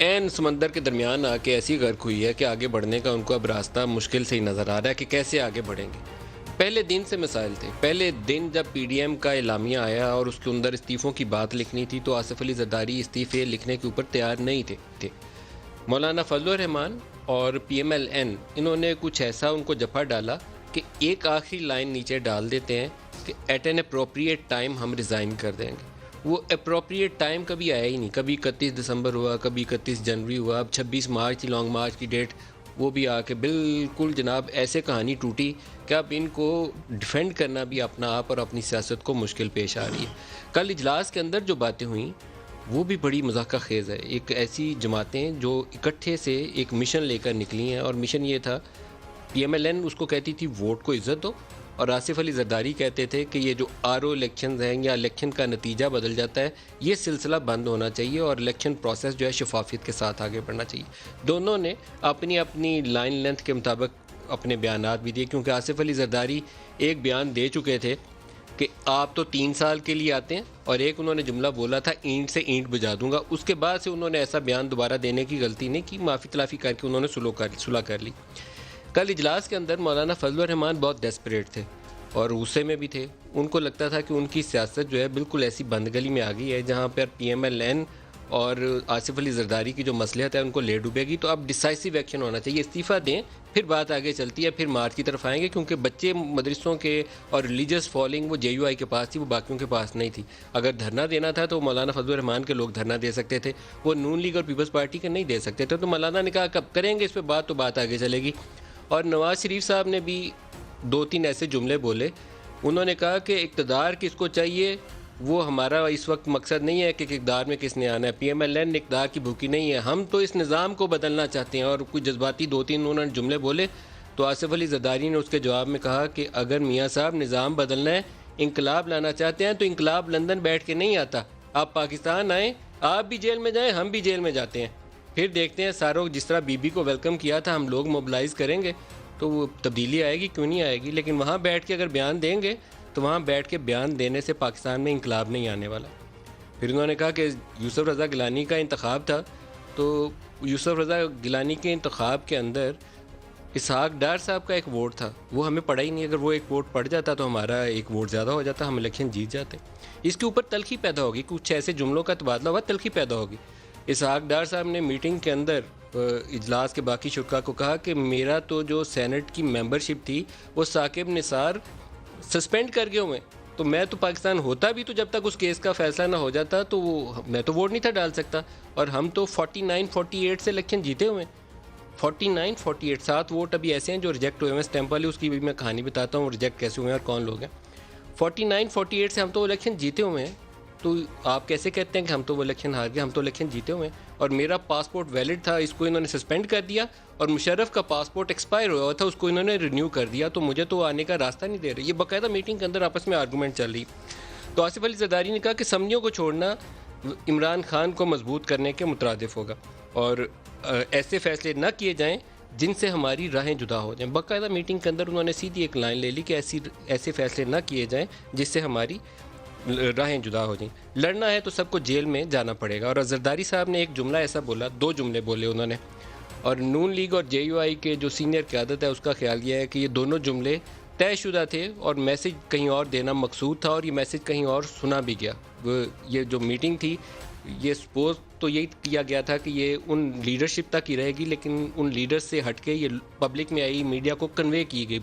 عین سمندر کے درمیان آ کے ایسی غرق ہوئی ہے کہ آگے بڑھنے کا ان کو اب راستہ مشکل سے ہی نظر آ رہا ہے کہ کیسے آگے بڑھیں گے۔ پہلے دن سے مسائل تھے۔ پہلے دن جب پی ڈی ایم کا اعلامیہ آیا اور اس کے اندر استعفوں کی بات لکھنی تھی تو آصف علی زرداری استعفے لکھنے کے اوپر تیار نہیں تھے۔ مولانا فضل الرحمان اور پی ایم ایل این انہوں نے کچھ ایسا ان کو جفا ڈالا کہ ایک آخری لائن نیچے ڈال دیتے ہیں کہ ایٹ این اپروپریٹ ٹائم ہم ریزائن کر دیں گے۔ وہ اپروپریٹ ٹائم کبھی آیا ہی نہیں، کبھی 31 دسمبر ہوا، کبھی 31 جنوری ہوا، اب 26 مارچ تھی لانگ مارچ کی ڈیٹ، وہ بھی آ کے بالکل جناب ایسے کہانی ٹوٹی کہ اب ان کو ڈیفینڈ کرنا بھی اپنا آپ اور اپنی سیاست کو مشکل پیش آ رہی ہے۔ کل اجلاس کے اندر جو باتیں ہوئیں وہ بھی بڑی مضحکہ خیز ہے۔ ایک ایسی جماعتیں جو اکٹھے سے ایک مشن لے کر نکلی ہیں اور مشن یہ تھا، پی ایم ایل این اس کو کہتی تھی ووٹ کو عزت دو، اور آصف علی زرداری کہتے تھے کہ یہ جو آر او الیکشنز ہیں یا الیکشن کا نتیجہ بدل جاتا ہے یہ سلسلہ بند ہونا چاہیے اور الیکشن پروسیس جو ہے شفافیت کے ساتھ آگے بڑھنا چاہیے۔ دونوں نے اپنی اپنی لائن لینتھ کے مطابق اپنے بیانات بھی دیے، کیونکہ آصف علی زرداری ایک بیان دے چکے تھے کہ آپ تو 3 سال کے لیے آتے ہیں، اور ایک انہوں نے جملہ بولا تھا اینٹ سے اینٹ بجا دوں گا۔ اس کے بعد سے انہوں نے ایسا بیان دوبارہ دینے کی غلطی نہیں کی، معافی تلافی کر کے انہوں نے صلح کر لی۔ کل اجلاس کے اندر مولانا فضل الرحمان بہت ڈیسپریٹ تھے اور غصے میں بھی تھے۔ ان کو لگتا تھا کہ ان کی سیاست جو ہے بالکل ایسی بند گلی میں آ گئی ہے جہاں پر پی ایم ایل این اور آصف علی زرداری کی جو مصلحت ہے ان کو لے ڈوبے گی، تو اب ڈیسائسو ایکشن ہونا چاہیے، استعفیٰ دیں، پھر بات آگے چلتی ہے، پھر مارچ کی طرف آئیں گے، کیونکہ بچے مدرسوں کے اور ریلیجس فالنگ وہ جے یو آئی کے پاس تھی، وہ باقیوں کے پاس نہیں تھی۔ اگر دھرنا دینا تھا تو مولانا فضل الرحمان کے لوگ دھرنا دے سکتے تھے، وہ نون لیگ اور پیپلز پارٹی کے نہیں دے سکتے تھے، تو مولانا نے کہا کب کریں گے اس پہ بات، تو بات آگے چلے گی۔ اور نواز شریف صاحب نے بھی 2-3 ایسے جملے بولے۔ انہوں نے کہا کہ اقتدار کس کو چاہیے، وہ ہمارا اس وقت مقصد نہیں ہے کہ اقتدار میں کس نے آنا ہے، پی ایم ایل این اقتدار کی بھوکی نہیں ہے، ہم تو اس نظام کو بدلنا چاہتے ہیں۔ اور کچھ جذباتی 2-3 انہوں نے جملے بولے، تو آصف علی زرداری نے اس کے جواب میں کہا کہ اگر میاں صاحب نظام بدلنا ہے، انقلاب لانا چاہتے ہیں، تو انقلاب لندن بیٹھ کے نہیں آتا، آپ پاکستان آئیں، آپ بھی جیل میں جائیں، ہم بھی جیل میں جاتے ہیں، پھر دیکھتے ہیں ساروں جس طرح بی بی کو ویلکم کیا تھا ہم لوگ موبلائز کریں گے تو وہ تبدیلی آئے گی، کیوں نہیں آئے گی؟ لیکن وہاں بیٹھ کے اگر بیان دیں گے تو وہاں بیٹھ کے بیان دینے سے پاکستان میں انقلاب نہیں آنے والا۔ پھر انہوں نے کہا کہ یوسف رضا گیلانی کا انتخاب تھا، تو یوسف رضا گیلانی کے انتخاب کے اندر اسحاق ڈار صاحب کا ایک ووٹ تھا، وہ ہمیں پڑا ہی نہیں، اگر وہ ایک ووٹ پڑ جاتا تو ہمارا ایک ووٹ زیادہ ہو جاتا، ہم الیکشن جیت جاتے۔ اس کے اوپر تلخی پیدا ہوگی، کچھ ایسے جملوں کا تبادلہ ہوا، تلخی پیدا ہوگی۔ اسحاق ڈار صاحب نے میٹنگ کے اندر اجلاس کے باقی شرکاء کو کہا کہ میرا تو جو سینٹ کی ممبرشپ تھی وہ ثاقب نثار سسپینڈ کر گئے ہوئے، تو میں تو پاکستان ہوتا بھی تو جب تک اس کیس کا فیصلہ نہ ہو جاتا تو میں تو ووٹ نہیں تھا ڈال سکتا، اور ہم تو 49-48 سے الیکشن جیتے ہوئے ہیں، 49-48 7 ووٹ ابھی ایسے ہیں جو ریجیکٹ ہوئے ہیں، اسٹیمپ والے اس کی بھی میں کہانی بتاتا ہوں ریجیکٹ کیسے ہوئے ہیں اور کون لوگ ہیں۔ 49-48 سے ہم تو الیکشن جیتے ہوئے ہیں، تو آپ کیسے کہتے ہیں کہ ہم تو وہ الیکشن ہار گئے؟ ہم تو الیکشن جیتے ہوئے ہیں، اور میرا پاسپورٹ ویلڈ تھا، اس کو انہوں نے سسپینڈ کر دیا، اور مشرف کا پاسپورٹ ایکسپائر ہوا تھا، اس کو انہوں نے رینیو کر دیا، تو مجھے تو آنے کا راستہ نہیں دے رہے۔ یہ باقاعدہ میٹنگ کے اندر آپس میں آرگومنٹ چل رہی۔ تو آصف علی زرداری نے کہا کہ سمجھیوں کو چھوڑنا عمران خان کو مضبوط کرنے کے مترادف ہوگا، اور ایسے فیصلے نہ کیے جائیں جن سے ہماری راہیں جدا ہو جائیں۔ باقاعدہ میٹنگ کے اندر انہوں نے سیدھی ایک لائن لے لی کہ ایسے فیصلے نہ کیے جائیں جس سے ہماری راہیں جدا ہو جائیں، لڑنا ہے تو سب کو جیل میں جانا پڑے گا۔ اور زرداری صاحب نے ایک جملہ ایسا بولا، 2 جملے بولے انہوں نے، اور نون لیگ اور جے یو آئی کے جو سینئر قیادت ہے اس کا خیال یہ ہے کہ یہ دونوں جملے طے شدہ تھے اور میسج کہیں اور دینا مقصود تھا، اور یہ میسج کہیں اور سنا بھی گیا۔ یہ جو میٹنگ تھی یہ سپوز تو یہی کیا گیا تھا کہ یہ ان لیڈرشپ تک ہی رہے گی، لیکن ان لیڈرز سے ہٹ کے یہ پبلک میں آئی، میڈیا کو کنوے کی گئی۔